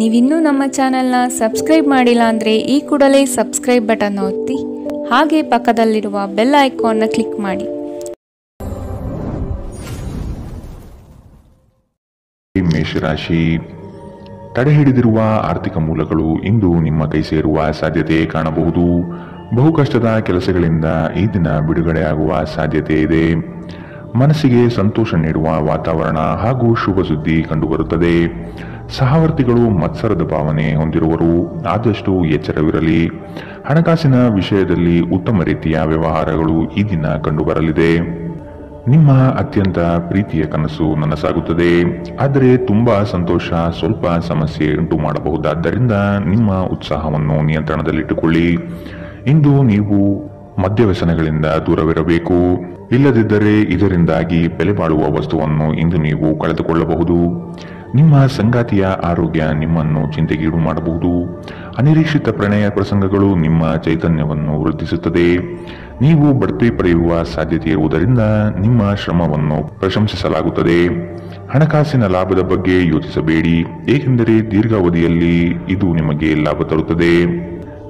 ನೀವಿನ್ನೂ ನಮ್ಮ ಚಾನೆಲ್ನ ಸಬ್ಸ್ಕ್ರೈಬ್ ಮಾಡಿಲ್ಲ ಅಂದರೆ ಈ ಕೂಡಲೇ ಸಬ್ಸ್ಕ್ರೈಬ್ ಬಟನ್ ಒತ್ತಿ ಹಾಗೆ ಪಕ್ಕದಲ್ಲಿರುವ ಬೆಲ್ ಐಕಾನ್ನ ಕ್ಲಿಕ್ ಮಾಡಿ. ಮೇಷರಾಶಿ, ತಡೆ ಹಿಡಿದಿರುವ ಆರ್ಥಿಕ ಮೂಲಗಳು ಇಂದು ನಿಮ್ಮ ಕೈ ಸೇರುವ ಸಾಧ್ಯತೆ ಕಾಣಬಹುದು. ಬಹುಕಷ್ಟದ ಕೆಲಸಗಳಿಂದ ಈ ದಿನ ಬಿಡುಗಡೆಯಾಗುವ ಸಾಧ್ಯತೆ ಇದೆ. ಮನಸ್ಸಿಗೆ ಸಂತೋಷ ನೀಡುವ ವಾತಾವರಣ ಹಾಗೂ ಶುಭ ಸುದ್ದಿ ಕಂಡುಬರುತ್ತದೆ. ಸಹವರ್ತಿಗಳು ಮತ್ಸರದ ಭಾವನೆ ಹೊಂದಿರುವರು, ಆದಷ್ಟು ಎಚ್ಚರವಿರಲಿ. ಹಣಕಾಸಿನ ವಿಷಯದಲ್ಲಿ ಉತ್ತಮ ರೀತಿಯ ವ್ಯವಹಾರಗಳು ಈ ದಿನ ಕಂಡುಬರಲಿದೆ. ನಿಮ್ಮ ಅತ್ಯಂತ ಪ್ರೀತಿಯ ಕನಸು ನನಸಾಗುತ್ತದೆ. ಆದರೆ ತುಂಬಾ ಸಂತೋಷ ಸ್ವಲ್ಪ ಸಮಸ್ಯೆ ಉಂಟು ಮಾಡಬಹುದಾದ್ದರಿಂದ ನಿಮ್ಮ ಉತ್ಸಾಹವನ್ನು ನಿಯಂತ್ರಣದಲ್ಲಿಟ್ಟುಕೊಳ್ಳಿ. ಇಂದು ನೀವು ಮದ್ಯವ್ಯಸನಗಳಿಂದ ದೂರವಿರಬೇಕು. ಇಲ್ಲದಿದ್ದರೆ ಇದರಿಂದಾಗಿ ಬೆಲೆ ಬಾಳುವ ವಸ್ತುವನ್ನು ಇಂದು ನೀವು ಕಳೆದುಕೊಳ್ಳಬಹುದು. ನಿಮ್ಮ ಸಂಗಾತಿಯ ಆರೋಗ್ಯ ನಿಮ್ಮನ್ನು ಚಿಂತೆಗೀಡು ಮಾಡಬಹುದು. ಅನಿರೀಕ್ಷಿತ ಪ್ರಣಯ ಪ್ರಸಂಗಗಳು ನಿಮ್ಮ ಚೈತನ್ಯವನ್ನು ವೃದ್ಧಿಸುತ್ತದೆ. ನೀವು ಬಡ್ತಿ ಪಡೆಯುವ ಸಾಧ್ಯತೆ ಇರುವುದರಿಂದ ನಿಮ್ಮ ಶ್ರಮವನ್ನು ಪ್ರಶಂಸಿಸಲಾಗುತ್ತದೆ. ಹಣಕಾಸಿನ ಲಾಭದ ಬಗ್ಗೆ ಯೋಚಿಸಬೇಡಿ, ಏಕೆಂದರೆ ದೀರ್ಘಾವಧಿಯಲ್ಲಿ ಇದು ನಿಮಗೆ ಲಾಭ ತರುತ್ತದೆ.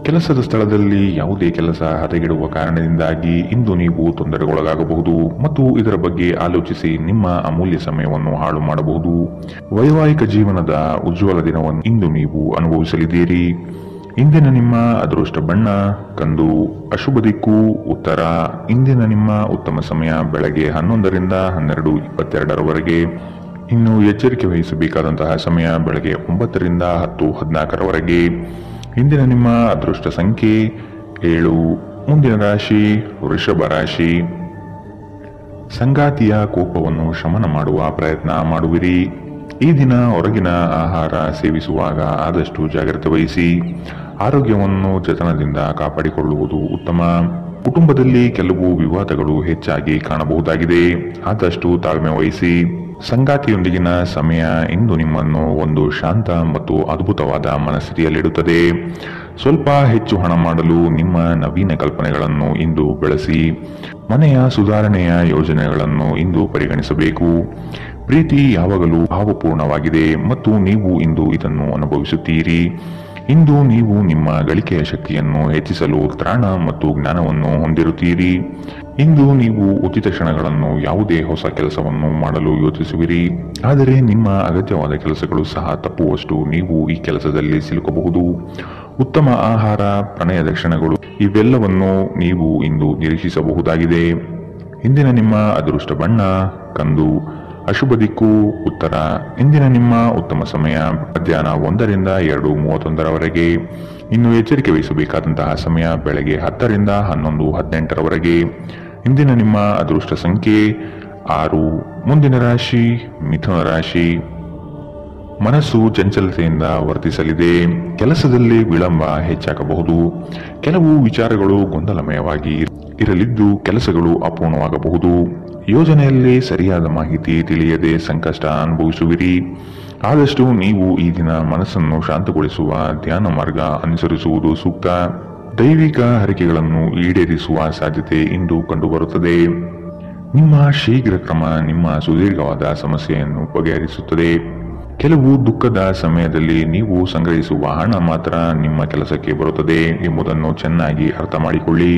ಕೆಲಸದ ಸ್ಥಳದಲ್ಲಿ ಯಾವುದೇ ಕೆಲಸ ಹದಗೆಡುವ ಕಾರಣದಿಂದಾಗಿ ಇಂದು ನೀವು ತೊಂದರೆಗೊಳಗಾಗಬಹುದು ಮತ್ತು ಇದರ ಬಗ್ಗೆ ಆಲೋಚಿಸಿ ನಿಮ್ಮ ಅಮೂಲ್ಯ ಸಮಯವನ್ನು ಹಾಳು ಮಾಡಬಹುದು. ವೈವಾಹಿಕ ಜೀವನದ ಉಜ್ವಲ ದಿನವನ್ನು ಇಂದು ನೀವು ಅನುಭವಿಸಲಿದ್ದೀರಿ. ಇಂದಿನ ನಿಮ್ಮ ಅದೃಷ್ಟ ಬಣ್ಣ ಕಂದು, ಅಶುಭ ದಿಕ್ಕು ಉತ್ತರ. ಇಂದಿನ ನಿಮ್ಮ ಉತ್ತಮ ಸಮಯ ಬೆಳಗ್ಗೆ 11ರಿಂದ 12:22ರವರೆಗೆ. ಇನ್ನು ಎಚ್ಚರಿಕೆ ವಹಿಸಬೇಕಾದಂತಹ ಸಮಯ ಬೆಳಗ್ಗೆ 9ರಿಂದ 10:14ರವರೆಗೆ. ಇಂದಿನ ನಿಮ್ಮ ಅದೃಷ್ಟ ಸಂಖ್ಯೆ 7. ಮುಂದಿನ ರಾಶಿ ವೃಷಭ ರಾಶಿ. ಸಂಗಾತಿಯ ಕೋಪವನ್ನು ಶಮನ ಮಾಡುವ ಪ್ರಯತ್ನ ಮಾಡುವಿರಿ. ಈ ದಿನ ಹೊರಗಿನ ಆಹಾರ ಸೇವಿಸುವಾಗ ಆದಷ್ಟು ಜಾಗ್ರತೆ ವಹಿಸಿ. ಆರೋಗ್ಯವನ್ನು ಜತನದಿಂದ ಕಾಪಾಡಿಕೊಳ್ಳುವುದು ಉತ್ತಮ. ಕುಟುಂಬದಲ್ಲಿ ಕೆಲವು ವಿವಾದಗಳು ಹೆಚ್ಚಾಗಿ ಕಾಣಬಹುದಾಗಿದೆ, ಆದಷ್ಟು ತಾಳ್ಮೆ ವಹಿಸಿ. ಸಂಗಾತಿಯೊಂದಿಗಿನ ಸಮಯ ಇಂದು ನಿಮ್ಮನ್ನು ಒಂದು ಶಾಂತ ಮತ್ತು ಅದ್ಭುತವಾದ ಮನಸ್ಥಿತಿಯಲ್ಲಿಡುತ್ತದೆ. ಸ್ವಲ್ಪ ಹೆಚ್ಚು ಹಣ ಮಾಡಲು ನಿಮ್ಮ ನವೀನ ಕಲ್ಪನೆಗಳನ್ನು ಇಂದು ಬೆಳೆಸಿ. ಮನೆಯ ಸುಧಾರಣೆಯ ಯೋಜನೆಗಳನ್ನು ಇಂದು ಪರಿಗಣಿಸಬೇಕು. ಪ್ರೀತಿ ಯಾವಾಗಲೂ ಭಾವಪೂರ್ಣವಾಗಿದೆ ಮತ್ತು ನೀವು ಇಂದು ಇದನ್ನು ಅನುಭವಿಸುತ್ತೀರಿ. ಇಂದು ನೀವು ನಿಮ್ಮ ಗಳಿಕೆಯ ಶಕ್ತಿಯನ್ನು ಹೆಚ್ಚಿಸಲು ತ್ರಾಣ ಮತ್ತು ಜ್ಞಾನವನ್ನು ಹೊಂದಿರುತ್ತೀರಿ. ಇಂದು ನೀವು ಉಚಿತ ಕ್ಷಣಗಳನ್ನು ಯಾವುದೇ ಹೊಸ ಕೆಲಸವನ್ನು ಮಾಡಲು ಯೋಚಿಸುವಿರಿ, ಆದರೆ ನಿಮ್ಮ ಅಗತ್ಯವಾದ ಕೆಲಸಗಳು ಸಹ ತಪ್ಪುವಷ್ಟು ನೀವು ಈ ಕೆಲಸದಲ್ಲಿ ಸಿಲುಕಬಹುದು. ಉತ್ತಮ ಆಹಾರ, ಪ್ರಣಯದ ಕ್ಷಣಗಳು ಇವೆಲ್ಲವನ್ನು ನೀವು ಇಂದು ನಿರೀಕ್ಷಿಸಬಹುದಾಗಿದೆ. ಇಂದಿನ ನಿಮ್ಮ ಅದೃಷ್ಟ ಬಣ್ಣ ಕಂದು, ಅಶುಭ ದಿಕ್ಕು ಉತ್ತರ. ಇಂದಿನ ನಿಮ್ಮ ಉತ್ತಮ ಸಮಯ ಮಧ್ಯಾಹ್ನ 1ರಿಂದ 2:31ರವರೆಗೆ. ಇನ್ನು ಎಚ್ಚರಿಕೆ ವಹಿಸಬೇಕಾದಂತಹ ಸಮಯ ಬೆಳಗ್ಗೆ 10ರಿಂದ 11:18ರವರೆಗೆ. ಇಂದಿನ ನಿಮ್ಮ ಅದೃಷ್ಟ ಸಂಖ್ಯೆ 6. ಮುಂದಿನ ರಾಶಿ ಮಿಥುನ ರಾಶಿ. ಮನಸ್ಸು ಚಂಚಲತೆಯಿಂದ ವರ್ತಿಸಲಿದೆ. ಕೆಲಸದಲ್ಲಿ ವಿಳಂಬ ಹೆಚ್ಚಾಗಬಹುದು. ಕೆಲವು ವಿಚಾರಗಳು ಗೊಂದಲಮಯವಾಗಿ ಇರಲಿದ್ದು ಕೆಲಸಗಳು ಅಪೂರ್ಣವಾಗಬಹುದು. ಯೋಜನೆಯಲ್ಲಿ ಸರಿಯಾದ ಮಾಹಿತಿ ತಿಳಿಯದೆ ಸಂಕಷ್ಟ ಅನುಭವಿಸುವಿರಿ. ಆದಷ್ಟು ನೀವು ಈ ದಿನ ಮನಸ್ಸನ್ನು ಶಾಂತಗೊಳಿಸುವ ಧ್ಯಾನ ಮಾರ್ಗ ಅನುಸರಿಸುವುದು ಸೂಕ್ತ. ದೈವಿಕ ಹರಕೆಗಳನ್ನು ಈಡೇರಿಸುವ ಸಾಧ್ಯತೆ ಇಂದು ಕಂಡುಬರುತ್ತದೆ. ನಿಮ್ಮ ಶೀಘ್ರ ಕ್ರಮ ನಿಮ್ಮ ಸುದೀರ್ಘವಾದ ಸಮಸ್ಯೆಯನ್ನು ಬಗೆಹರಿಸುತ್ತದೆ. ಕೆಲವು ದುಃಖದ ಸಮಯದಲ್ಲಿ ನೀವು ಸಂಗ್ರಹಿಸುವ ಹಣ ಮಾತ್ರ ನಿಮ್ಮ ಕೆಲಸಕ್ಕೆ ಬರುತ್ತದೆ ಎಂಬುದನ್ನು ಚೆನ್ನಾಗಿ ಅರ್ಥ ಮಾಡಿಕೊಳ್ಳಿ.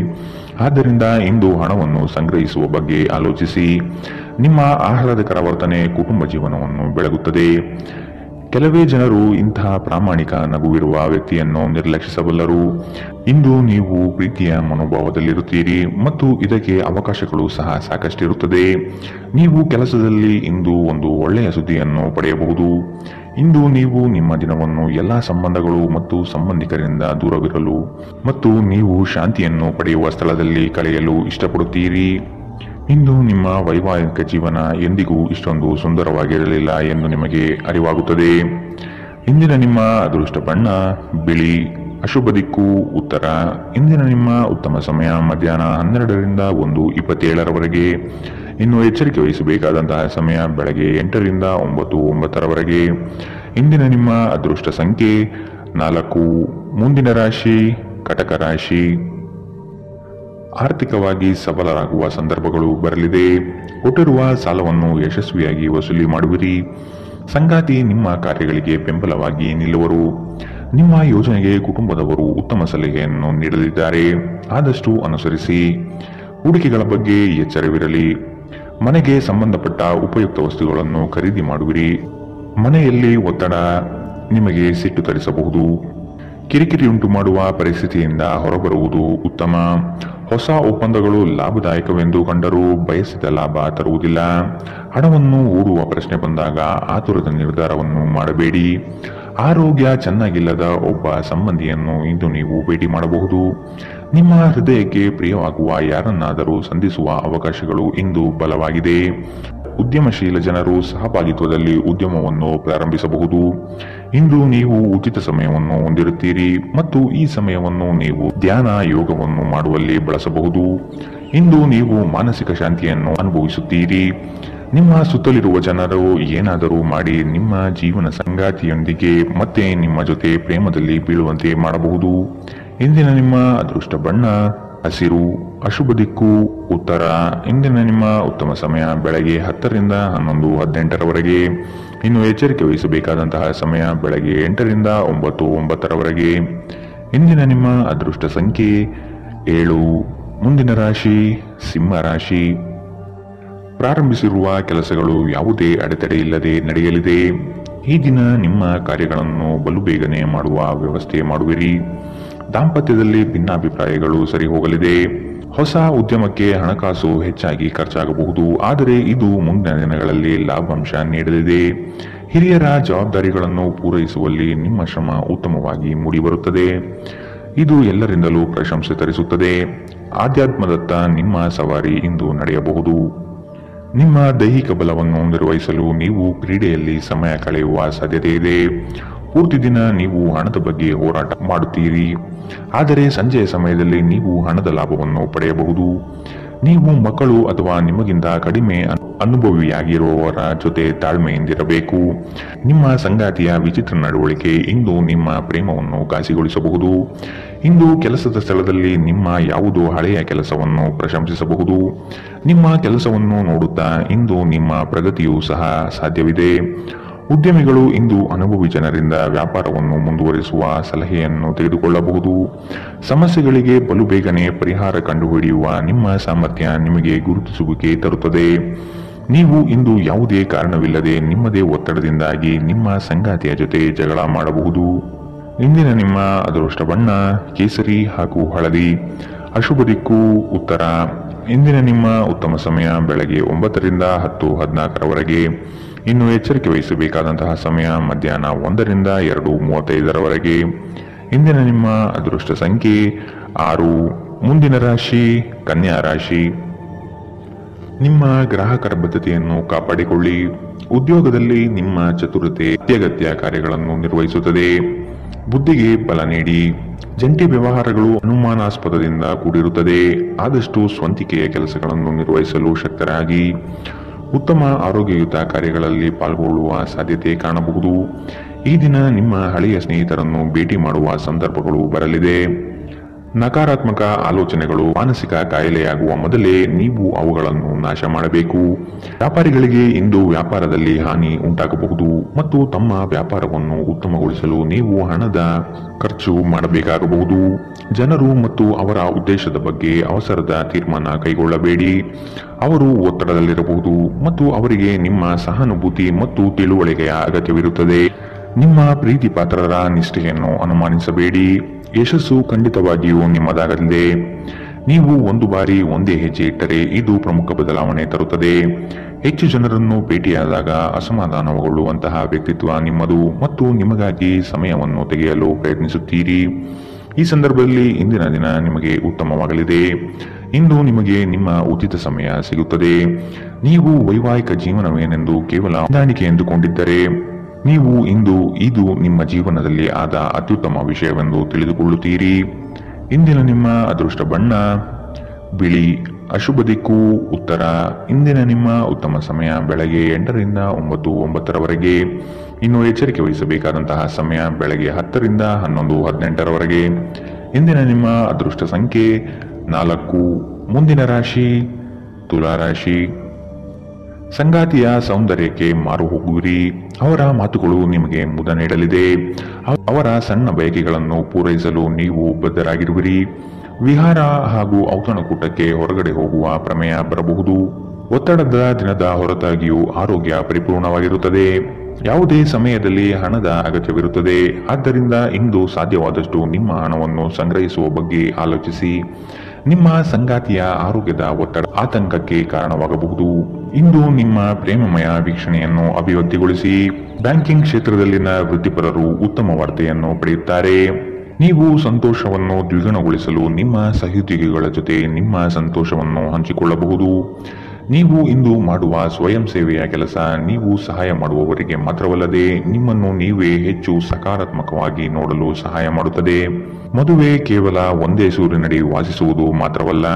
ಆದ್ದರಿಂದ ಇಂದು ಹಣವನ್ನು ಸಂಗ್ರಹಿಸುವ ಬಗ್ಗೆ ಆಲೋಚಿಸಿ. ನಿಮ್ಮ ಆಹ್ಲಾದಕರ ವರ್ತನೆ ಕುಟುಂಬ ಜೀವನವನ್ನು ಬೆಳಗುತ್ತದೆ. ಕೆಲವೇ ಜನರು ಇಂತಹ ಪ್ರಾಮಾಣಿಕ ನಗುವಿರುವ ವ್ಯಕ್ತಿಯನ್ನು ನಿರ್ಲಕ್ಷಿಸಬಲ್ಲರು. ಇಂದು ನೀವು ಪ್ರೀತಿಯ ಮನೋಭಾವದಲ್ಲಿರುತ್ತೀರಿ ಮತ್ತು ಇದಕ್ಕೆ ಅವಕಾಶಗಳು ಸಹ ಸಾಕಷ್ಟಿರುತ್ತದೆ. ನೀವು ಕೆಲಸದಲ್ಲಿ ಇಂದು ಒಂದು ಒಳ್ಳೆಯ ಸುದ್ದಿಯನ್ನು ಪಡೆಯಬಹುದು. ಇಂದು ನೀವು ನಿಮ್ಮ ದಿನವನ್ನು ಎಲ್ಲಾ ಸಂಬಂಧಗಳು ಮತ್ತು ಸಂಬಂಧಿಕರಿಂದ ದೂರವಿರಲು ಮತ್ತು ನೀವು ಶಾಂತಿಯನ್ನು ಪಡೆಯುವ ಸ್ಥಳದಲ್ಲಿ ಕಳೆಯಲು ಇಷ್ಟಪಡುತ್ತೀರಿ. ಇಂದು ನಿಮ್ಮ ವೈವಾಹಿಕ ಜೀವನ ಎಂದಿಗೂ ಇಷ್ಟೊಂದು ಸುಂದರವಾಗಿರಲಿಲ್ಲ ಎಂದು ನಿಮಗೆ ಅರಿವಾಗುತ್ತದೆ. ಇಂದಿನ ನಿಮ್ಮ ಅದೃಷ್ಟ ಬಣ್ಣ ಬಿಳಿ, ಅಶುಭ ದಿಕ್ಕು ಉತ್ತರ. ಇಂದಿನ ನಿಮ್ಮ ಉತ್ತಮ ಸಮಯ ಮಧ್ಯಾಹ್ನ 12ರಿಂದ 1:27ರವರೆಗೆ. ಇನ್ನು ಎಚ್ಚರಿಕೆ ವಹಿಸಬೇಕಾದಂತಹ ಸಮಯ ಬೆಳಗ್ಗೆ 8ರಿಂದ 9:09ರವರೆಗೆ. ಇಂದಿನ ನಿಮ್ಮ ಅದೃಷ್ಟ ಸಂಖ್ಯೆ 4. ಮುಂದಿನ ರಾಶಿ ಕಟಕ ರಾಶಿ. ಆರ್ಥಿಕವಾಗಿ ಸಬಲರಾಗುವ ಸಂದರ್ಭಗಳು ಬರಲಿದೆ. ಕೊಟ್ಟಿರುವ ಸಾಲವನ್ನು ಯಶಸ್ವಿಯಾಗಿ ವಸೂಲಿ ಮಾಡುವಿರಿ. ಸಂಗಾತಿ ನಿಮ್ಮ ಕಾರ್ಯಗಳಿಗೆ ಬೆಂಬಲವಾಗಿ ನಿಲ್ಲುವರು. ನಿಮ್ಮ ಯೋಜನೆಗೆ ಕುಟುಂಬದವರು ಉತ್ತಮ ಸಲಹೆಯನ್ನು ನೀಡಲಿದ್ದಾರೆ, ಆದಷ್ಟು ಅನುಸರಿಸಿ. ಹೂಡಿಕೆಗಳ ಬಗ್ಗೆ ಎಚ್ಚರವಿರಲಿ. ಮನೆಗೆ ಸಂಬಂಧಪಟ್ಟ ಉಪಯುಕ್ತ ವಸ್ತುಗಳನ್ನು ಖರೀದಿ ಮಾಡುವಿರಿ. ಮನೆಯಲ್ಲಿ ಒತ್ತಡ ನಿಮಗೆ ಸಿಟ್ಟು ತರಿಸಬಹುದು. ಕಿರಿಕಿರಿ ಉಂಟು ಮಾಡುವ ಪರಿಸ್ಥಿತಿಯಿಂದ ಹೊರಬರುವುದು ಉತ್ತಮ. ಹೊಸ ಒಪ್ಪಂದಗಳು ಲಾಭದಾಯಕವೆಂದು ಕಂಡರೂ ಬಯಸಿದ ಲಾಭ ತರುವುದಿಲ್ಲ. ಹಣವನ್ನು ಹೂಡುವ ಪ್ರಶ್ನೆ ಬಂದಾಗ ಆತುರದ ನಿರ್ಧಾರವನ್ನು ಮಾಡಬೇಡಿ. ಆರೋಗ್ಯ ಚೆನ್ನಾಗಿಲ್ಲದ ಒಬ್ಬ ಸಂಬಂಧಿಯನ್ನು ಇಂದು ನೀವು ಭೇಟಿ ಮಾಡಬಹುದು. ನಿಮ್ಮ ಹೃದಯಕ್ಕೆ ಪ್ರಿಯವಾಗುವ ಯಾರನ್ನಾದರೂ ಸಂಧಿಸುವ ಅವಕಾಶಗಳು ಇಂದು ಬಲವಾಗಿದೆ. ಉದ್ಯಮಶೀಲ ಜನರು ಸಹಭಾಗಿತ್ವದಲ್ಲಿ ಉದ್ಯಮವನ್ನು ಪ್ರಾರಂಭಿಸಬಹುದು. ಇಂದು ನೀವು ಉಚಿತ ಸಮಯವನ್ನು ಹೊಂದಿರುತ್ತೀರಿ ಮತ್ತು ಈ ಸಮಯವನ್ನು ನೀವು ಧ್ಯಾನ ಯೋಗವನ್ನು ಮಾಡುವಲ್ಲಿ ಬಳಸಬಹುದು. ಇಂದು ನೀವು ಮಾನಸಿಕ ಶಾಂತಿಯನ್ನು ಅನುಭವಿಸುತ್ತೀರಿ. ನಿಮ್ಮ ಸುತ್ತಲಿರುವ ಜನರು ಏನಾದರೂ ಮಾಡಿ ನಿಮ್ಮ ಜೀವನ ಸಂಗಾತಿಯೊಂದಿಗೆ ಮತ್ತೆ ನಿಮ್ಮ ಜೊತೆ ಪ್ರೇಮದಲ್ಲಿ ಬೀಳುವಂತೆ ಮಾಡಬಹುದು. ಇಂದಿನ ನಿಮ್ಮ ಅದೃಷ್ಟ ಬಣ್ಣ ಹಸಿರು, ಅಶುಭ ದಿಕ್ಕು ಉತ್ತರ. ಇಂದಿನ ನಿಮ್ಮ ಉತ್ತಮ ಸಮಯ ಬೆಳಗ್ಗೆ 10 ರಿಂದ 11, 18ರವರೆಗೆ. ಇನ್ನು ಎಚ್ಚರಿಕೆ ವಹಿಸಬೇಕಾದಂತಹ ಸಮಯ ಬೆಳಗ್ಗೆ 8 ರಿಂದ 9, 9ರವರೆಗೆ. ಇಂದಿನ ನಿಮ್ಮ ಅದೃಷ್ಟ ಸಂಖ್ಯೆ 7. ಮುಂದಿನ ರಾಶಿ ಸಿಂಹ ರಾಶಿ. ಪ್ರಾರಂಭಿಸಿರುವ ಕೆಲಸಗಳು ಯಾವುದೇ ಅಡೆತಡೆ ಇಲ್ಲದೆ ನಡೆಯಲಿದೆ. ಈ ದಿನ ನಿಮ್ಮ ಕಾರ್ಯಗಳನ್ನು ಬಲು ಬೇಗನೆ ಮಾಡುವ ವ್ಯವಸ್ಥೆ ಮಾಡುವಿರಿ. ದಾಂಪತ್ಯದಲ್ಲಿ ಭಿನ್ನಾಭಿಪ್ರಾಯಗಳು ಸರಿ ಹೋಗಲಿದೆ. ಹೊಸ ಉದ್ಯಮಕ್ಕೆ ಹಣಕಾಸು ಹೆಚ್ಚಾಗಿ ಖರ್ಚಾಗಬಹುದು, ಆದರೆ ಇದು ಮುಂದಿನ ದಿನಗಳಲ್ಲಿ ಲಾಭಾಂಶ ನೀಡಲಿದೆ. ಹಿರಿಯರ ಜವಾಬ್ದಾರಿಗಳನ್ನು ಪೂರೈಸುವಲ್ಲಿ ನಿಮ್ಮ ಶ್ರಮ ಉತ್ತಮವಾಗಿ ಮೂಡಿಬರುತ್ತದೆ. ಇದು ಎಲ್ಲರಿಂದಲೂ ಪ್ರಶಂಸೆ ತರಿಸುತ್ತದೆ. ಆಧ್ಯಾತ್ಮದತ್ತ ನಿಮ್ಮ ಸವಾರಿ ಇಂದು ನಡೆಯಬಹುದು. ನಿಮ್ಮ ದೈಹಿಕ ಬಲವನ್ನು ನಿರ್ವಹಿಸಲು ನೀವು ಕ್ರೀಡೆಯಲ್ಲಿ ಸಮಯ ಕಳೆಯುವ ಸಾಧ್ಯತೆ ಇದೆ. ಪೂರ್ತಿ ದಿನ ನೀವು ಹಣದ ಬಗ್ಗೆ ಹೋರಾಟ ಮಾಡುತ್ತೀರಿ, ಆದರೆ ಸಂಜೆಯ ಸಮಯದಲ್ಲಿ ನೀವು ಹಣದ ಲಾಭವನ್ನು ಪಡೆಯಬಹುದು. ನೀವು ಮಕ್ಕಳು ಅಥವಾ ನಿಮಗಿಂತ ಕಡಿಮೆ ಅನುಭವಿಯಾಗಿರುವವರ ಜೊತೆ ತಾಳ್ಮೆಯಿಂದಿರಬೇಕು. ನಿಮ್ಮ ಸಂಗಾತಿಯ ವಿಚಿತ್ರ ನಡವಳಿಕೆ ಇಂದು ನಿಮ್ಮ ಪ್ರೇಮವನ್ನು ಘಾಸಿಗೊಳಿಸಬಹುದು. ಇಂದು ಕೆಲಸದ ಸ್ಥಳದಲ್ಲಿ ನಿಮ್ಮ ಯಾವುದೋ ಹಳೆಯ ಕೆಲಸವನ್ನು ಪ್ರಶಂಸಿಸಬಹುದು. ನಿಮ್ಮ ಕೆಲಸವನ್ನು ನೋಡುತ್ತಾ ಇಂದು ನಿಮ್ಮ ಪ್ರಗತಿಯೂ ಸಹ ಸಾಧ್ಯವಿದೆ. ಉದ್ಯಮಿಗಳು ಇಂದು ಅನುಭವಿ ಜನರಿಂದ ವ್ಯಾಪಾರವನ್ನು ಮುಂದುವರಿಸುವ ಸಲಹೆಯನ್ನು ತೆಗೆದುಕೊಳ್ಳಬಹುದು. ಸಮಸ್ಯೆಗಳಿಗೆ ಬಲು ಬೇಗನೆ ಪರಿಹಾರ ಕಂಡುಹಿಡಿಯುವ ನಿಮ್ಮ ಸಾಮರ್ಥ್ಯ ನಿಮಗೆ ಗುರುತಿಸುವಿಕೆ ತರುತ್ತದೆ. ನೀವು ಇಂದು ಯಾವುದೇ ಕಾರಣವಿಲ್ಲದೆ ನಿಮ್ಮದೇ ಒತ್ತಡದಿಂದಾಗಿ ನಿಮ್ಮ ಸಂಗಾತಿಯ ಜೊತೆ ಜಗಳ ಮಾಡಬಹುದು. ಇಂದಿನ ನಿಮ್ಮ ಅದೃಷ್ಟ ಬಣ್ಣ ಕೇಸರಿ ಹಾಗೂ ಹಳದಿ, ಅಶುಭ ದಿಕ್ಕು ಉತ್ತರ. ಇಂದಿನ ನಿಮ್ಮ ಉತ್ತಮ ಸಮಯ ಬೆಳಗ್ಗೆ 9 ರಿಂದ 10, 14ರವರೆಗೆ. ಇನ್ನು ಎಚ್ಚರಿಕೆ ವಹಿಸಬೇಕಾದಂತಹ ಸಮಯ ಮಧ್ಯಾಹ್ನ 1 ರಿಂದ 2:35ರವರೆಗೆ. ಇಂದಿನ ನಿಮ್ಮ ಅದೃಷ್ಟ ಸಂಖ್ಯೆ 6. ಮುಂದಿನ ರಾಶಿ ಕನ್ಯಾ ರಾಶಿ. ನಿಮ್ಮ ಗ್ರಾಹಕರ ಬದ್ಧತೆಯನ್ನು ಕಾಪಾಡಿಕೊಳ್ಳಿ. ಉದ್ಯೋಗದಲ್ಲಿ ನಿಮ್ಮ ಚತುರತೆ ಅತ್ಯಗತ್ಯ ಕಾರ್ಯಗಳನ್ನು ನಿರ್ವಹಿಸುತ್ತದೆ. ಬುದ್ಧಿಗೆ ಬಲ ನೀಡಿ. ಜಂಟಿ ವ್ಯವಹಾರಗಳು ಅನುಮಾನಾಸ್ಪದದಿಂದ ಕೂಡಿರುತ್ತದೆ. ಆದಷ್ಟು ಸ್ವಂತಿಕೆಯ ಕೆಲಸಗಳನ್ನು ನಿರ್ವಹಿಸಲು ಶಕ್ತರಾಗಿ. ಉತ್ತಮ ಆರೋಗ್ಯಯುತ ಕಾರ್ಯಗಳಲ್ಲಿ ಪಾಲ್ಗೊಳ್ಳುವ ಸಾಧ್ಯತೆ ಕಾಣಬಹುದು. ಈ ದಿನ ನಿಮ್ಮ ಹಳೆಯ ಸ್ನೇಹಿತರನ್ನು ಭೇಟಿ ಮಾಡುವ ಸಂದರ್ಭಗಳು ಬರಲಿದೆ. ನಕಾರಾತ್ಮಕ ಆಲೋಚನೆಗಳು ಮಾನಸಿಕ ಕಾಯಿಲೆಯಾಗುವ ಮೊದಲೇ ನೀವು ಅವುಗಳನ್ನು ನಾಶ ಮಾಡಬೇಕು. ವ್ಯಾಪಾರಿಗಳಿಗೆ ಇಂದು ವ್ಯಾಪಾರದಲ್ಲಿ ಹಾನಿ ಉಂಟಾಗಬಹುದು ಮತ್ತು ತಮ್ಮ ವ್ಯಾಪಾರವನ್ನು ಉತ್ತಮಗೊಳಿಸಲು ನೀವು ಹಣದ ಖರ್ಚು ಮಾಡಬೇಕಾಗಬಹುದು. ಜನರು ಮತ್ತು ಅವರ ಉದ್ದೇಶದ ಬಗ್ಗೆ ಅವಸರದ ತೀರ್ಮಾನ ಕೈಗೊಳ್ಳಬೇಡಿ. ಅವರು ಒತ್ತಡದಲ್ಲಿರಬಹುದು ಮತ್ತು ಅವರಿಗೆ ನಿಮ್ಮ ಸಹಾನುಭೂತಿ ಮತ್ತು ತಿಳುವಳಿಕೆಯ ಅಗತ್ಯವಿರುತ್ತದೆ. ನಿಮ್ಮ ಪ್ರೀತಿ ಪಾತ್ರರ ನಿಷ್ಠೆಯನ್ನು ಅನುಮಾನಿಸಬೇಡಿ. ಯಶಸ್ಸು ಖಂಡಿತವಾಗಿಯೂ ನಿಮ್ಮದಾಗಲಿದೆ. ನೀವು ಒಂದು ಬಾರಿ ಒಂದೇ ಹೆಜ್ಜೆ ಇಟ್ಟರೆ ಇದು ಪ್ರಮುಖ ಬದಲಾವಣೆ ತರುತ್ತದೆ. ಹೆಚ್ಚು ಜನರನ್ನು ಭೇಟಿಯಾದಾಗ ಅಸಮಾಧಾನಗೊಳ್ಳುವಂತಹ ವ್ಯಕ್ತಿತ್ವ ನಿಮ್ಮದು ಮತ್ತು ನಿಮಗಾಗಿ ಸಮಯವನ್ನು ತೆಗೆಯಲು ಪ್ರಯತ್ನಿಸುತ್ತೀರಿ. ಈ ಸಂದರ್ಭದಲ್ಲಿ ಇಂದಿನ ದಿನ ನಿಮಗೆ ಉತ್ತಮವಾಗಲಿದೆ. ಇಂದು ನಿಮಗೆ ನಿಮ್ಮ ಉಚಿತ ಸಮಯ ಸಿಗುತ್ತದೆ. ನೀವು ವೈವಾಹಿಕ ಜೀವನವೇನೆಂದು ಕೇವಲ ಹೊಂದಾಣಿಕೆ ಎಂದುಕೊಂಡಿದ್ದರೆ ನೀವು ಇಂದು ಇದು ನಿಮ್ಮ ಜೀವನದಲ್ಲಿ ಆದ ಅತ್ಯುತ್ತಮ ವಿಷಯವೆಂದು ತಿಳಿದುಕೊಳ್ಳುತ್ತೀರಿ. ಇಂದಿನ ನಿಮ್ಮ ಅದೃಷ್ಟ ಬಣ್ಣ ಬಿಳಿ, ಅಶುಭ ದಿಕ್ಕು ಉತ್ತರ. ಇಂದಿನ ನಿಮ್ಮ ಉತ್ತಮ ಸಮಯ ಬೆಳಗ್ಗೆ 8 ರಿಂದ 9, 9ರವರೆಗೆ. ಇನ್ನು ಎಚ್ಚರಿಕೆ ವಹಿಸಬೇಕಾದಂತಹ ಸಮಯ ಬೆಳಗ್ಗೆ 10 ರಿಂದ 11, 18ರವರೆಗೆ. ಇಂದಿನ ನಿಮ್ಮ ಅದೃಷ್ಟ ಸಂಖ್ಯೆ 4. ಮುಂದಿನ ರಾಶಿ ತುಲಾ ರಾಶಿ. ಸಂಗಾತಿಯ ಸೌಂದರ್ಯಕ್ಕೆ ಮಾರು ಹೋಗುವಿರಿ. ಅವರ ಮಾತುಗಳು ನಿಮಗೆ ಮುದ ನೀಡಲಿದೆ. ಅವರ ಸಣ್ಣ ಬಯಕೆಗಳನ್ನು ಪೂರೈಸಲು ನೀವು ಬದ್ಧರಾಗಿರುವಿರಿ. ವಿಹಾರ ಹಾಗೂ ಔತಣಕೂಟಕ್ಕೆ ಹೊರಗಡೆ ಹೋಗುವ ಪ್ರಮೇಯ ಬರಬಹುದು. ಒತ್ತಡದ ದಿನದ ಹೊರತಾಗಿಯೂ ಆರೋಗ್ಯ ಪರಿಪೂರ್ಣವಾಗಿರುತ್ತದೆ. ಯಾವುದೇ ಸಮಯದಲ್ಲಿ ಹಣದ ಅಗತ್ಯವಿರುತ್ತದೆ. ಆದ್ದರಿಂದ ಇಂದು ಸಾಧ್ಯವಾದಷ್ಟು ನಿಮ್ಮ ಹಣವನ್ನು ಸಂಗ್ರಹಿಸುವ ಬಗ್ಗೆ ಆಲೋಚಿಸಿ. ನಿಮ್ಮ ಸಂಗಾತಿಯ ಆರೋಗ್ಯದ ಒತ್ತಡ ಆತಂಕಕ್ಕೆ ಕಾರಣವಾಗಬಹುದು. ಇಂದು ನಿಮ್ಮ ಪ್ರೇಮಮಯ ವೀಕ್ಷಣೆಯನ್ನು ಅಭಿವೃದ್ಧಿಗೊಳಿಸಿ. ಬ್ಯಾಂಕಿಂಗ್ ಕ್ಷೇತ್ರದಲ್ಲಿನ ವೃತ್ತಿಪರರು ಉತ್ತಮ ವಾರ್ತೆಯನ್ನು ಪಡೆಯುತ್ತಾರೆ. ನೀವು ಸಂತೋಷವನ್ನು ದ್ವಿಗುಣಗೊಳಿಸಲು ನಿಮ್ಮ ಸಹೋದ್ಯೋಗಿಗಳ ಜೊತೆ ನಿಮ್ಮ ಸಂತೋಷವನ್ನು ಹಂಚಿಕೊಳ್ಳಬಹುದು. ನೀವು ಇಂದು ಮಾಡುವ ಸ್ವಯಂ ಸೇವೆಯ ಕೆಲಸ ನೀವು ಸಹಾಯ ಮಾಡುವವರಿಗೆ ಮಾತ್ರವಲ್ಲದೆ ನಿಮ್ಮನ್ನು ನೀವೇ ಹೆಚ್ಚು ಸಕಾರಾತ್ಮಕವಾಗಿ ನೋಡಲು ಸಹಾಯ ಮಾಡುತ್ತದೆ. ಮದುವೆ ಕೇವಲ ಒಂದೇ ಸೂರಿನಡಿ ವಾಸಿಸುವುದು ಮಾತ್ರವಲ್ಲ,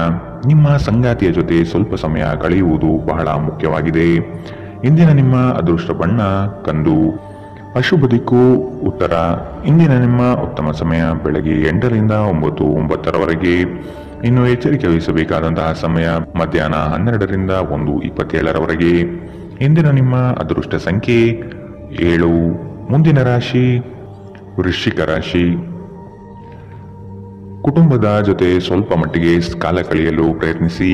ನಿಮ್ಮ ಸಂಗಾತಿಯ ಜೊತೆ ಸ್ವಲ್ಪ ಸಮಯ ಕಳೆಯುವುದು ಬಹಳ ಮುಖ್ಯವಾಗಿದೆ. ಇಂದಿನ ನಿಮ್ಮ ಅದೃಷ್ಟ ಬಣ್ಣ ಕಂದು. ಅಶುಭ ದಿಕ್ಕು ಉತ್ತರ. ಇಂದಿನ ನಿಮ್ಮ ಉತ್ತಮ ಸಮಯ ಬೆಳಗ್ಗೆ 8 ರಿಂದ 9:09 ಇನ್ನು ಎಚ್ಚರಿಕೆ ವಹಿಸಬೇಕಾದಂತಹ ಸಮಯ ಮಧ್ಯಾಹ್ನ 12 ರಿಂದ 1:27 ಇಂದಿನ ನಿಮ್ಮ ಅದೃಷ್ಟ ಸಂಖ್ಯೆ 7. ಮುಂದಿನ ರಾಶಿ ವೃಶ್ಚಿಕ ರಾಶಿ. ಕುಟುಂಬದ ಜೊತೆ ಸ್ವಲ್ಪ ಮಟ್ಟಿಗೆ ಕಾಲ ಕಳೆಯಲು ಪ್ರಯತ್ನಿಸಿ.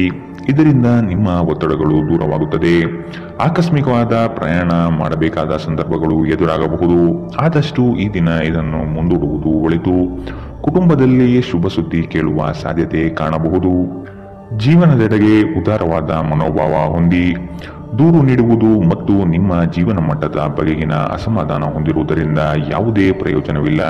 ಇದರಿಂದ ನಿಮ್ಮ ಒತ್ತಡಗಳು ದೂರವಾಗುತ್ತದೆ. ಆಕಸ್ಮಿಕವಾದ ಪ್ರಯಾಣ ಮಾಡಬೇಕಾದ ಸಂದರ್ಭಗಳು ಎದುರಾಗಬಹುದು. ಆದಷ್ಟು ಈ ದಿನ ಇದನ್ನು ಮುಂದೂಡುವುದು ಒಳಿತು. ಕುಟುಂಬದಲ್ಲಿ ಶುಭ ಸುದ್ದಿ ಕೇಳುವ ಸಾಧ್ಯತೆ ಕಾಣಬಹುದು. ಜೀವನದೆಡೆಗೆ ಉದಾರವಾದ ಮನೋಭಾವ ಹೊಂದಿ. ದೂರು ನೀಡುವುದು ಮತ್ತು ನಿಮ್ಮ ಜೀವನ ಮಟ್ಟದ ಬಗೆಗಿನ ಅಸಮಾಧಾನ ಹೊಂದಿರುವುದರಿಂದ ಯಾವುದೇ ಪ್ರಯೋಜನವಿಲ್ಲ.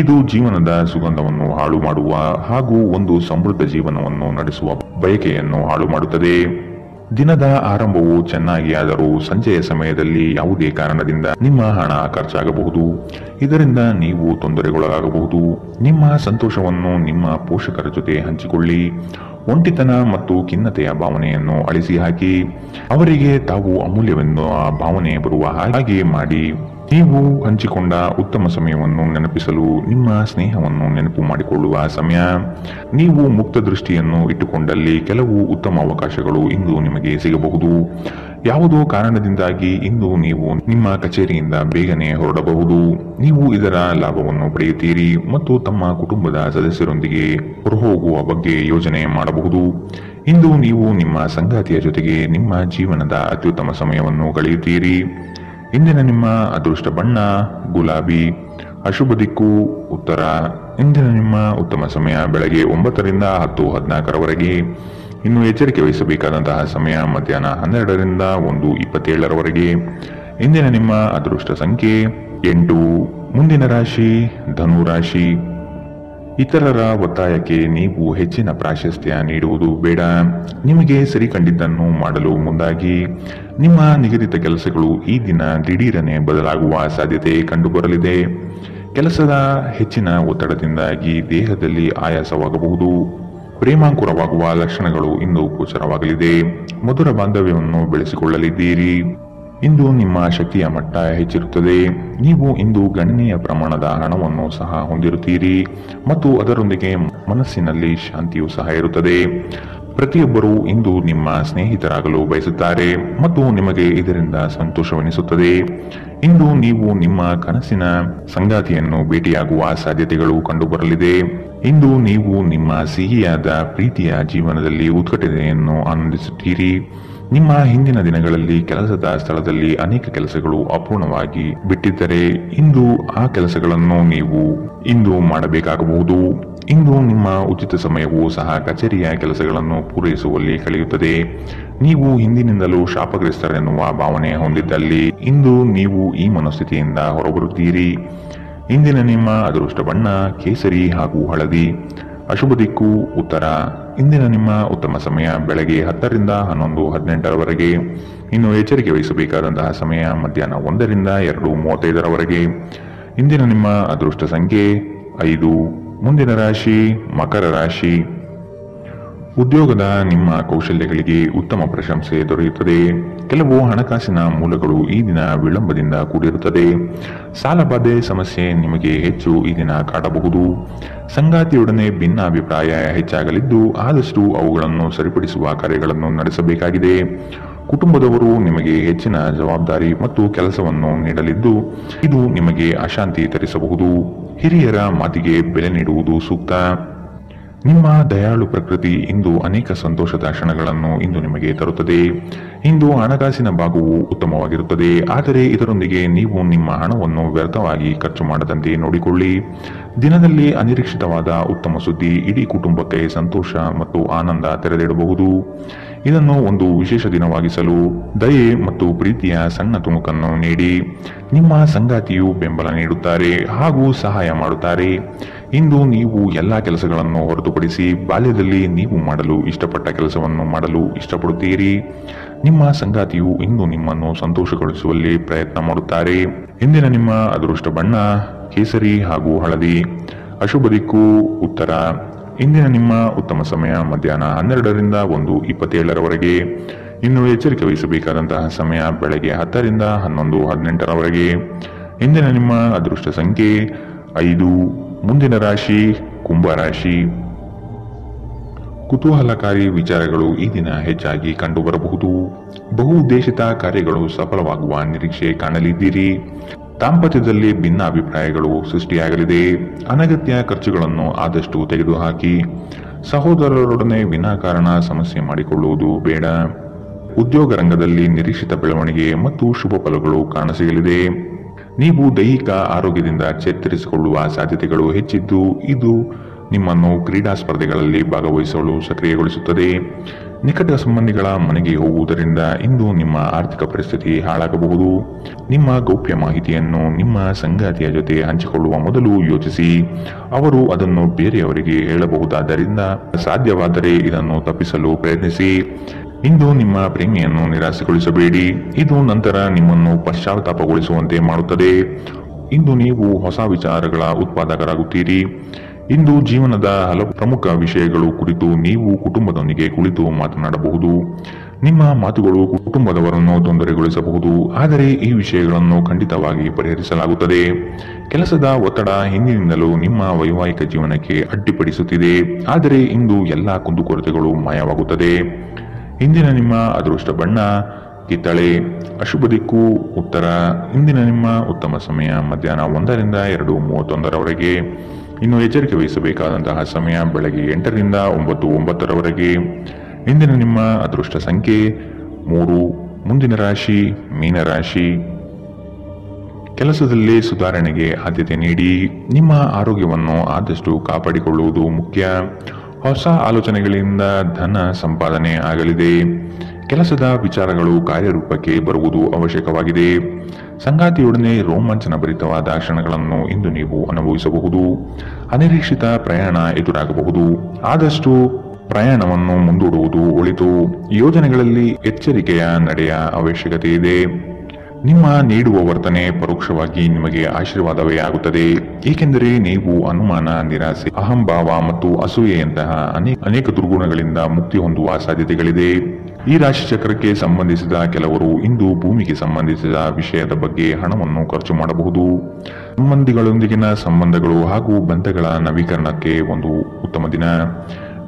ಇದು ಜೀವನದ ಸುಗಂಧವನ್ನು ಹಾಳು ಮಾಡುವ ಹಾಗೂ ಒಂದು ಸಮೃದ್ಧ ಜೀವನವನ್ನು ನಡೆಸುವ ಬಯಕೆಯನ್ನು ಹಾಳು ಮಾಡುತ್ತದೆ. ದಿನದ ಆರಂಭವು ಚೆನ್ನಾಗಿ ಆದರೂ ಸಂಜೆಯ ಸಮಯದಲ್ಲಿ ಯಾವುದೇ ಕಾರಣದಿಂದ ನಿಮ್ಮ ಹಣ ಖರ್ಚಾಗಬಹುದು. ಇದರಿಂದ ನೀವು ತೊಂದರೆಗೊಳಗಾಗಬಹುದು. ನಿಮ್ಮ ಸಂತೋಷವನ್ನು ನಿಮ್ಮ ಪೋಷಕರ ಜೊತೆ ಹಂಚಿಕೊಳ್ಳಿ. ಒಂಟಿತನ ಮತ್ತು ಖಿನ್ನತೆಯ ಭಾವನೆಯನ್ನು ಅಳಿಸಿ ಹಾಕಿ. ಅವರಿಗೆ ತಾವು ಅಮೂಲ್ಯವೆನ್ನುವ ಭಾವನೆ ಬರುವ ಹಾಗೆ ಮಾಡಿ. ನೀವು ಹಂಚಿಕೊಂಡ ಉತ್ತಮ ಸಮಯವನ್ನು ನೆನಪಿಸಲು ನಿಮ್ಮ ಸ್ನೇಹವನ್ನು ನೆನಪು ಮಾಡಿಕೊಳ್ಳುವ ಸಮಯ. ನೀವು ಮುಕ್ತ ದೃಷ್ಟಿಯನ್ನು ಇಟ್ಟುಕೊಂಡಲ್ಲಿ ಕೆಲವು ಉತ್ತಮ ಅವಕಾಶಗಳು ಇಂದು ನಿಮಗೆ ಸಿಗಬಹುದು. ಯಾವುದೋ ಕಾರಣದಿಂದಾಗಿ ಇಂದು ನೀವು ನಿಮ್ಮ ಕಚೇರಿಯಿಂದ ಬೇಗನೆ ಹೊರಡಬಹುದು. ನೀವು ಇದರ ಲಾಭವನ್ನು ಪಡೆಯುತ್ತೀರಿ ಮತ್ತು ತಮ್ಮ ಕುಟುಂಬದ ಸದಸ್ಯರೊಂದಿಗೆ ಹೊರಹೋಗುವ ಬಗ್ಗೆ ಯೋಜನೆ ಮಾಡಬಹುದು. ಇಂದು ನೀವು ನಿಮ್ಮ ಸಂಗಾತಿಯ ಜೊತೆಗೆ ನಿಮ್ಮ ಜೀವನದ ಅತ್ಯುತ್ತಮ ಸಮಯವನ್ನು ಕಳೆಯುತ್ತೀರಿ. ಇಂದಿನ ನಿಮ್ಮ ಅದೃಷ್ಟ ಬಣ್ಣ ಗುಲಾಬಿ. ಅಶುಭ ದಿಕ್ಕು ಉತ್ತರ. ಇಂದಿನ ನಿಮ್ಮ ಉತ್ತಮ ಸಮಯ ಬೆಳಗ್ಗೆ 9 ರಿಂದ 10:14 ಇನ್ನು ಎಚ್ಚರಿಕೆ ವಹಿಸಬೇಕಾದಂತಹ ಸಮಯ ಮಧ್ಯಾಹ್ನ 12 ರಿಂದ 1:27 ಇಂದಿನ ನಿಮ್ಮ ಅದೃಷ್ಟ ಸಂಖ್ಯೆ 8. ಮುಂದಿನ ರಾಶಿ ಧನು ರಾಶಿ. ಇತರರ ಒತ್ತಾಯಕ್ಕೆ ನೀವು ಹೆಚ್ಚಿನ ಪ್ರಾಶಸ್ತ್ಯ ನೀಡುವುದು ಬೇಡ. ನಿಮಗೆ ಸರಿ ಕಂಡಿದ್ದನ್ನು ಮಾಡಲು ಮುಂದಾಗಿ. ನಿಮ್ಮ ನಿಗದಿತ ಕೆಲಸಗಳು ಈ ದಿನ ದಿಢೀರನೆ ಬದಲಾಗುವ ಸಾಧ್ಯತೆ ಕಂಡುಬರಲಿದೆ. ಕೆಲಸದ ಹೆಚ್ಚಿನ ಒತ್ತಡದಿಂದಾಗಿ ದೇಹದಲ್ಲಿ ಆಯಾಸವಾಗಬಹುದು. ಪ್ರೇಮಾಂಕುರವಾಗುವ ಲಕ್ಷಣಗಳು ಇಂದು ಗೋಚರವಾಗಲಿದೆ. ಮಧುರ ಬಾಂಧವ್ಯವನ್ನು ಬೆಳೆಸಿಕೊಳ್ಳಲಿದ್ದೀರಿ. ಇಂದು ನಿಮ್ಮ ಶಕ್ತಿಯ ಮಟ್ಟ ಹೆಚ್ಚಿರುತ್ತದೆ. ನೀವು ಇಂದು ಗಣನೀಯ ಪ್ರಮಾಣದ ಹಣವನ್ನು ಸಹ ಹೊಂದಿರುತ್ತೀರಿ ಮತ್ತು ಅದರೊಂದಿಗೆ ಮನಸ್ಸಿನಲ್ಲಿ ಶಾಂತಿಯೂ ಸಹ ಇರುತ್ತದೆ. ಪ್ರತಿಯೊಬ್ಬರೂ ಇಂದು ನಿಮ್ಮ ಸ್ನೇಹಿತರಾಗಲು ಬಯಸುತ್ತಾರೆ ಮತ್ತು ನಿಮಗೆ ಇದರಿಂದ ಸಂತೋಷವೆನಿಸುತ್ತದೆ. ಇಂದು ನೀವು ನಿಮ್ಮ ಕನಸಿನ ಸಂಗಾತಿಯನ್ನು ಭೇಟಿಯಾಗುವ ಸಾಧ್ಯತೆಗಳು ಕಂಡುಬರಲಿದೆ. ಇಂದು ನೀವು ನಿಮ್ಮ ಸಿಹಿಯಾದ ಪ್ರೀತಿಯ ಜೀವನದಲ್ಲಿ ಉತ್ಕಟತೆಯನ್ನು ಆನಂದಿಸುತ್ತೀರಿ. ನಿಮ್ಮ ಹಿಂದಿನ ದಿನಗಳಲ್ಲಿ ಕೆಲಸದ ಸ್ಥಳದಲ್ಲಿ ಅನೇಕ ಕೆಲಸಗಳು ಅಪೂರ್ಣವಾಗಿ ಬಿಟ್ಟಿದ್ದರೆ ಇಂದು ಆ ಕೆಲಸಗಳನ್ನು ನೀವು ಇಂದು ಮಾಡಬೇಕಾಗಬಹುದು. ಇಂದು ನಿಮ್ಮ ಉಚಿತ ಸಮಯವೂ ಸಹ ಕಚೇರಿಯ ಕೆಲಸಗಳನ್ನು ಪೂರೈಸುವಲ್ಲಿ ಕಳೆಯುತ್ತದೆ. ನೀವು ಹಿಂದಿನಿಂದಲೂ ಶಾಪಗ್ರಸ್ತರೆನ್ನುವ ಭಾವನೆ ಹೊಂದಿದ್ದಲ್ಲಿ ಇಂದು ನೀವು ಈ ಮನಸ್ಥಿತಿಯಿಂದ ಹೊರಬರುತ್ತೀರಿ. ಇಂದಿನ ನಿಮ್ಮ ಅದೃಷ್ಟ ಬಣ್ಣ ಕೇಸರಿ ಹಾಗೂ ಹಳದಿ. ಅಶುಭ ದಿಕ್ಕು ಉತ್ತರ. ಇಂದಿನ ನಿಮ್ಮ ಉತ್ತಮ ಸಮಯ ಬೆಳಗ್ಗೆ 10 ರಿಂದ 11:18 ಇನ್ನು ಎಚ್ಚರಿಕೆ ವಹಿಸಬೇಕಾದಂತಹ ಸಮಯ ಮಧ್ಯಾಹ್ನ 1 ರಿಂದ 2:35 ಇಂದಿನ ನಿಮ್ಮ ಅದೃಷ್ಟ ಸಂಖ್ಯೆ 5. ಮುಂದಿನ ರಾಶಿ ಮಕರ ರಾಶಿ. ಉದ್ಯೋಗದ ನಿಮ್ಮ ಕೌಶಲ್ಯಗಳಿಗೆ ಉತ್ತಮ ಪ್ರಶಂಸೆ ದೊರೆಯುತ್ತದೆ. ಕೆಲವು ಹಣಕಾಸಿನ ಮೂಲಗಳು ಈ ದಿನ ವಿಳಂಬದಿಂದ ಕೂಡಿರುತ್ತದೆ. ಸಾಲಬಾಧೆ ಸಮಸ್ಯೆ ನಿಮಗೆ ಹೆಚ್ಚು ಈ ದಿನ ಕಾಡಬಹುದು. ಸಂಗಾತಿಯೊಡನೆ ಭಿನ್ನಾಭಿಪ್ರಾಯ ಹೆಚ್ಚಾಗಲಿದ್ದು ಆದಷ್ಟು ಅವುಗಳನ್ನು ಸರಿಪಡಿಸುವ ಕಾರ್ಯಗಳನ್ನು ನಡೆಸಬೇಕಾಗಿದೆ. ಕುಟುಂಬದವರು ನಿಮಗೆ ಹೆಚ್ಚಿನ ಜವಾಬ್ದಾರಿ ಮತ್ತು ಕೆಲಸವನ್ನು ನೀಡಲಿದ್ದು ಇದು ನಿಮಗೆ ಅಶಾಂತಿ ತರಿಸಬಹುದು. ಹಿರಿಯರ ಮಾತಿಗೆ ಬೆಲೆ ನೀಡುವುದು ಸೂಕ್ತ. ನಿಮ್ಮ ದಯಾಳು ಪ್ರಕೃತಿ ಇಂದು ಅನೇಕ ಸಂತೋಷದ ಕ್ಷಣಗಳನ್ನು ಇಂದು ನಿಮಗೆ ತರುತ್ತದೆ. ಇಂದು ಹಣಕಾಸಿನ ಭಾಗವು ಉತ್ತಮವಾಗಿರುತ್ತದೆ, ಆದರೆ ಇದರೊಂದಿಗೆ ನೀವು ನಿಮ್ಮ ಹಣವನ್ನು ವ್ಯರ್ಥವಾಗಿ ಖರ್ಚು ಮಾಡದಂತೆ ನೋಡಿಕೊಳ್ಳಿ. ದಿನದಲ್ಲಿ ಅನಿರೀಕ್ಷಿತವಾದ ಉತ್ತಮ ಸುದ್ದಿ ಇಡೀ ಕುಟುಂಬಕ್ಕೆ ಸಂತೋಷ ಮತ್ತು ಆನಂದ ತೆರೆದಿಡಬಹುದು. ಇದನ್ನು ಒಂದು ವಿಶೇಷ ದಿನವಾಗಿಸಲು ದಯೆ ಮತ್ತು ಪ್ರೀತಿಯ ಸಣ್ಣ ತುಣುಕನ್ನು ನೀಡಿ. ನಿಮ್ಮ ಸಂಗಾತಿಯು ಬೆಂಬಲ ನೀಡುತ್ತಾರೆ ಹಾಗೂ ಸಹಾಯ ಮಾಡುತ್ತಾರೆ. ಇಂದು ನೀವು ಎಲ್ಲಾ ಕೆಲಸಗಳನ್ನು ಹೊರತುಪಡಿಸಿ ಬಾಲ್ಯದಲ್ಲಿ ನೀವು ಮಾಡಲು ಇಷ್ಟಪಟ್ಟ ಕೆಲಸವನ್ನು ಮಾಡಲು ಇಷ್ಟಪಡುತ್ತೀರಿ. ನಿಮ್ಮ ಸಂಗಾತಿಯು ಇಂದು ನಿಮ್ಮನ್ನು ಸಂತೋಷಗೊಳಿಸುವಲ್ಲಿ ಪ್ರಯತ್ನ ಮಾಡುತ್ತಾರೆ. ಇಂದಿನ ನಿಮ್ಮ ಅದೃಷ್ಟ ಬಣ್ಣ ಕೇಸರಿ ಹಾಗೂ ಹಳದಿ. ಅಶುಭ ದಿಕ್ಕು ಉತ್ತರ. ಇಂದಿನ ನಿಮ್ಮ ಉತ್ತಮ ಸಮಯ ಮಧ್ಯಾಹ್ನ 12ರಿಂದ 1:27ರವರೆಗೆ. ಇನ್ನು ಎಚ್ಚರಿಕೆ ವಹಿಸಬೇಕಾದಂತಹ ಸಮಯ ಬೆಳಗ್ಗೆ 10ರಿಂದ 11:18ರವರೆಗೆ. ಇಂದಿನ ನಿಮ್ಮ ಅದೃಷ್ಟ ಸಂಖ್ಯೆ 5. ಮುಂದಿನ ರಾಶಿ ಕುಂಭರಾಶಿ. ಕುತೂಹಲಕಾರಿ ವಿಚಾರಗಳು ಈ ದಿನ ಹೆಚ್ಚಾಗಿ ಕಂಡುಬರಬಹುದು. ಬಹುಉದ್ದೇಶಿತ ಕಾರ್ಯಗಳು ಸಫಲವಾಗುವ ನಿರೀಕ್ಷೆ ಕಾಣಲಿದ್ದೀರಿ. ದಾಂಪತ್ಯದಲ್ಲಿ ಭಿನ್ನ ಅಭಿಪ್ರಾಯಗಳು ಸೃಷ್ಟಿಯಾಗಲಿದೆ. ಅನಗತ್ಯ ಖರ್ಚುಗಳನ್ನು ಆದಷ್ಟು ತೆಗೆದುಹಾಕಿ. ಸಹೋದರರೊಡನೆ ವಿನಾಕಾರಣ ಸಮಸ್ಯೆ ಮಾಡಿಕೊಳ್ಳುವುದು ಬೇಡ. ಉದ್ಯೋಗ ರಂಗದಲ್ಲಿ ನಿರೀಕ್ಷಿತ ಬೆಳವಣಿಗೆ ಮತ್ತು ಶುಭ ಫಲಗಳು ಕಾಣಸಿಗಲಿದೆ. ನೀವು ದೈಹಿಕ ಆರೋಗ್ಯದಿಂದ ಚೇತರಿಸಿಕೊಳ್ಳುವ ಸಾಧ್ಯತೆಗಳು ಹೆಚ್ಚಿದ್ದು ಇದು ನಿಮ್ಮನ್ನು ಕ್ರೀಡಾ ಸ್ಪರ್ಧೆಗಳಲ್ಲಿ ಭಾಗವಹಿಸಲು ಸಕ್ರಿಯಗೊಳಿಸುತ್ತದೆ. ನಿಕಟ ಸಂಬಂಧಿಗಳ ಮನೆಗೆ ಹೋಗುವುದರಿಂದ ಇಂದು ನಿಮ್ಮ ಆರ್ಥಿಕ ಪರಿಸ್ಥಿತಿ ಹಾಳಾಗಬಹುದು. ನಿಮ್ಮ ಗೌಪ್ಯ ಮಾಹಿತಿಯನ್ನು ನಿಮ್ಮ ಸಂಗಾತಿಯ ಜೊತೆ ಹಂಚಿಕೊಳ್ಳುವ ಮೊದಲು ಯೋಚಿಸಿ. ಅವರು ಅದನ್ನು ಬೇರೆಯವರಿಗೆ ಹೇಳಬಹುದಾದ್ದರಿಂದ ಸಾಧ್ಯವಾದರೆ ಇದನ್ನು ತಪ್ಪಿಸಲು ಪ್ರಯತ್ನಿಸಿ. ಇಂದು ನಿಮ್ಮ ಪ್ರೇಮಿಯನ್ನು ನಿರಾಸೆಗೊಳಿಸಬೇಡಿ. ಇದು ನಂತರ ನಿಮ್ಮನ್ನು ಪಶ್ಚಾತ್ತಾಪಗೊಳಿಸುವಂತೆ ಮಾಡುತ್ತದೆ. ಇಂದು ನೀವು ಹೊಸ ವಿಚಾರಗಳ ಉತ್ಪಾದಕರಾಗುತ್ತೀರಿ. ಇಂದು ಜೀವನದ ಹಲವು ಪ್ರಮುಖ ವಿಷಯಗಳು ಕುರಿತು ನೀವು ಕುಟುಂಬದೊಂದಿಗೆ ಕುಳಿತು ಮಾತನಾಡಬಹುದು. ನಿಮ್ಮ ಮಾತುಗಳು ಕುಟುಂಬದವರನ್ನು ತೊಂದರೆಗೊಳಿಸಬಹುದು, ಆದರೆ ಈ ವಿಷಯಗಳನ್ನು ಖಂಡಿತವಾಗಿ ಪರಿಹರಿಸಲಾಗುತ್ತದೆ. ಕೆಲಸದ ಒತ್ತಡ ಹಿಂದಿನಿಂದಲೂ ನಿಮ್ಮ ವೈವಾಹಿಕ ಜೀವನಕ್ಕೆ ಅಡ್ಡಿಪಡಿಸುತ್ತಿದೆ, ಆದರೆ ಇಂದು ಎಲ್ಲಾ ಕುಂದುಕೊರತೆಗಳು ಮಾಯವಾಗುತ್ತದೆ. ಇಂದಿನ ನಿಮ್ಮ ಅದೃಷ್ಟ ಬಣ್ಣ ಕಿತ್ತಳೆ. ಅಶುಭ ದಿಕ್ಕು ಉತ್ತರ. ಇಂದಿನ ನಿಮ್ಮ ಉತ್ತಮ ಸಮಯ ಮಧ್ಯಾಹ್ನ 1ರಿಂದ 2:31ರವರೆಗೆ. ಇನ್ನು ಎಚ್ಚರಿಕೆ ವಹಿಸಬೇಕಾದಂತಹ ಸಮಯ ಬೆಳಗ್ಗೆ 8ರಿಂದ 9:09ರವರೆಗೆ. ಇಂದಿನ ನಿಮ್ಮ ಅದೃಷ್ಟ ಸಂಖ್ಯೆ 3. ಮುಂದಿನ ರಾಶಿ ಮೀನರಾಶಿ. ಕೆಲಸದಲ್ಲಿ ಸುಧಾರಣೆಗೆ ಆದ್ಯತೆ ನೀಡಿ. ನಿಮ್ಮ ಆರೋಗ್ಯವನ್ನು ಆದಷ್ಟು ಕಾಪಾಡಿಕೊಳ್ಳುವುದು ಮುಖ್ಯ. ಹೊಸ ಆಲೋಚನೆಗಳಿಂದ ಧನ ಸಂಪಾದನೆ ಆಗಲಿದೆ. ಕೆಲಸದ ವಿಚಾರಗಳು ಕಾರ್ಯರೂಪಕ್ಕೆ ಬರುವುದು ಅವಶ್ಯಕವಾಗಿದೆ. ಸಂಗಾತಿಯೊಡನೆ ರೋಮಾಂಚನ ಭರಿತವಾದ ಕ್ಷಣಗಳನ್ನು ಇಂದು ನೀವು ಅನುಭವಿಸಬಹುದು. ಅನಿರೀಕ್ಷಿತ ಪ್ರಯಾಣ ಎದುರಾಗಬಹುದು. ಆದಷ್ಟು ಪ್ರಯಾಣವನ್ನು ಮುಂದೂಡುವುದು ಒಳಿತು. ಯೋಜನೆಗಳಲ್ಲಿ ಎಚ್ಚರಿಕೆಯ ನಡೆಯ ಅವಶ್ಯಕತೆ ಇದೆ. ನಿಮ್ಮ ನೀಡುವ ವರ್ತನೆ ಪರೋಕ್ಷವಾಗಿ ನಿಮಗೆ ಆಶೀರ್ವಾದವೇ ಆಗುತ್ತದೆ, ಏಕೆಂದರೆ ನೀವು ಅನುಮಾನ, ನಿರಾಸೆ, ಅಹಂಭಾವ ಮತ್ತು ಅಸೂಯೆಯಂತಹ ಅನೇಕ ದುರ್ಗುಣಗಳಿಂದ ಮುಕ್ತಿ ಹೊಂದುವ ಸಾಧ್ಯತೆಗಳಿದೆ. ಈ ರಾಶಿ ಚಕ್ರಕ್ಕೆ ಸಂಬಂಧಿಸಿದ ಕೆಲವರು ಇಂದು ಭೂಮಿಗೆ ಸಂಬಂಧಿಸಿದ ವಿಷಯದ ಬಗ್ಗೆ ಹಣವನ್ನು ಖರ್ಚು ಮಾಡಬಹುದು. ಸಂಬಂಧಿಗಳೊಂದಿಗಿನ ಸಂಬಂಧಗಳು ಹಾಗೂ ಬಂಧಗಳ ನವೀಕರಣಕ್ಕೆ ಒಂದು ಉತ್ತಮ ದಿನ.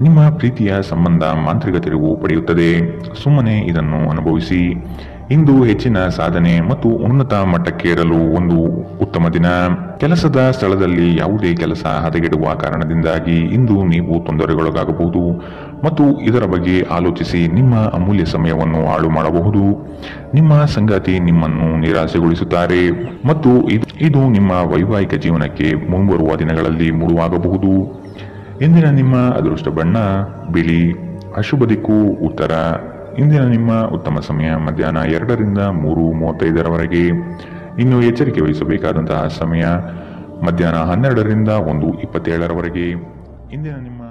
ನಿಮ್ಮ ಪ್ರೀತಿಯ ಸಂಬಂಧ ಮಾಂತ್ರಿಕ ತಿರುವು ಪಡೆಯುತ್ತದೆ. ಸುಮ್ಮನೆ ಇದನ್ನು ಅನುಭವಿಸಿ. ಇಂದು ಹೆಚ್ಚಿನ ಸಾಧನೆ ಮತ್ತು ಉನ್ನತ ಮಟ್ಟಕ್ಕೇರಲು ಒಂದು ಉತ್ತಮ ದಿನ. ಕೆಲಸದ ಸ್ಥಳದಲ್ಲಿ ಯಾವುದೇ ಕೆಲಸ ಹದಗೆಡುವ ಕಾರಣದಿಂದಾಗಿ ಇಂದು ನೀವು ತೊಂದರೆಗೊಳಗಾಗಬಹುದು ಮತ್ತು ಇದರ ಬಗ್ಗೆ ಆಲೋಚಿಸಿ ನಿಮ್ಮ ಅಮೂಲ್ಯ ಸಮಯವನ್ನು ಹಾಳು ಮಾಡಬಹುದು. ನಿಮ್ಮ ಸಂಗಾತಿ ನಿಮ್ಮನ್ನು ನಿರಾಸೆಗೊಳಿಸುತ್ತಾರೆ ಮತ್ತು ಇದು ನಿಮ್ಮ ವೈವಾಹಿಕ ಜೀವನಕ್ಕೆ ಮುಂಬರುವ ದಿನಗಳಲ್ಲಿ ಮುಳುವಾಗಬಹುದು. ಇಂದಿನ ನಿಮ್ಮ ಅದೃಷ್ಟ ಬಣ್ಣ ಬಿಳಿ. ಅಶುಭ ದಿಕ್ಕು ಉತ್ತರ. ಇಂದಿನ ನಿಮ್ಮ ಉತ್ತಮ ಸಮಯ ಮಧ್ಯಾಹ್ನ 2ರಿಂದ 3:35ರವರೆಗೆ. ಇನ್ನು ಎಚ್ಚರಿಕೆ ವಹಿಸಬೇಕಾದಂತಹ ಸಮಯ ಮಧ್ಯಾಹ್ನ 12ರಿಂದ 1:27ರವರೆಗೆ. ಇಂದಿನ ನಿಮ್ಮ